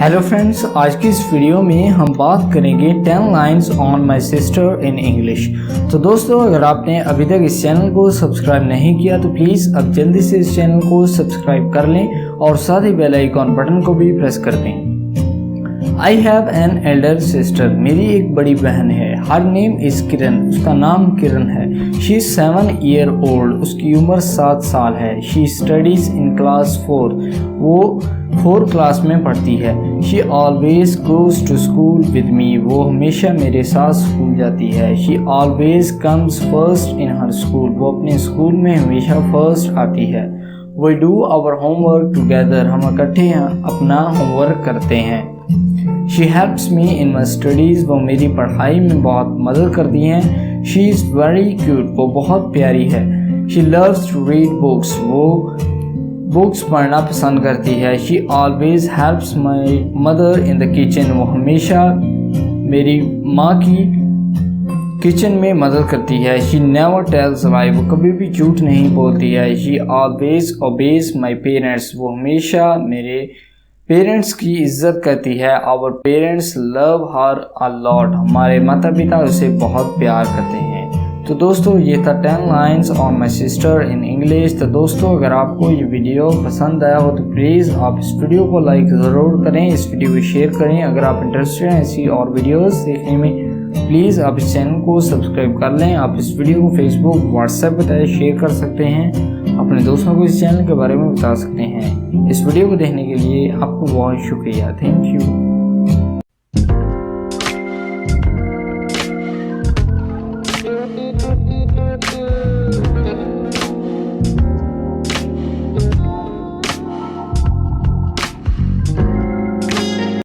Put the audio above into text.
Hello friends, आज की इस वीडियो में हम बात करेंगे 10 lines on my sister in English. तो दोस्तों, अगर आपने अभी तक इस चैनल को सब्सक्राइब नहीं किया तो प्लीज़ अब जल्दी से इस चैनल को सब्सक्राइब कर लें और साथ ही बेल आइकॉन बटन को भी प्रेस कर दें। I have an elder sister, मेरी एक बड़ी बहन है। हर नेम इज़ किरण, उसका नाम किरण है। शी इज़ 7 ईयर ओल्ड, उसकी उम्र 7 साल है। शी स्टडीज़ इन क्लास 4, वो 4 क्लास में पढ़ती है। She always goes to school with me, वो हमेशा मेरे साथ स्कूल जाती है। She always comes first in her school, वो अपने स्कूल में हमेशा फर्स्ट आती है। We do our homework together, हम इकट्ठे अपना होमवर्क करते हैं। She helps me in my studies, वो मेरी पढ़ाई में बहुत मदद करती हैं। शी इज़ वेरी क्यूट, वो बहुत प्यारी है। She loves to read books, वो बुक्स पढ़ना पसंद करती है। She always helps my mother in the kitchen, वो हमेशा मेरी माँ की किचन में मदद करती है। शी नेवर टेल्स लाई, वो कभी भी झूठ नहीं बोलती है। She always obeys my parents, वो हमेशा मेरे पेरेंट्स की इज्जत करती है। Our parents love her a lot, हमारे माता पिता उसे बहुत प्यार करते हैं। तो दोस्तों, ये था 10 lines on my sister in English. तो दोस्तों, अगर आपको ये वीडियो पसंद आया हो तो प्लीज़ आप इस वीडियो को लाइक ज़रूर करें, इस वीडियो को शेयर करें। अगर आप इंटरेस्टेड हैं ऐसी और वीडियोस देखने में, प्लीज़ आप इस चैनल को सब्सक्राइब कर लें। आप इस वीडियो को फेसबुक, व्हाट्सएप पर शेयर कर सकते हैं, अपने दोस्तों को इस चैनल के बारे में बता सकते हैं। इस वीडियो को देखने के लिए आपको बहुत शुक्रिया। Thank you.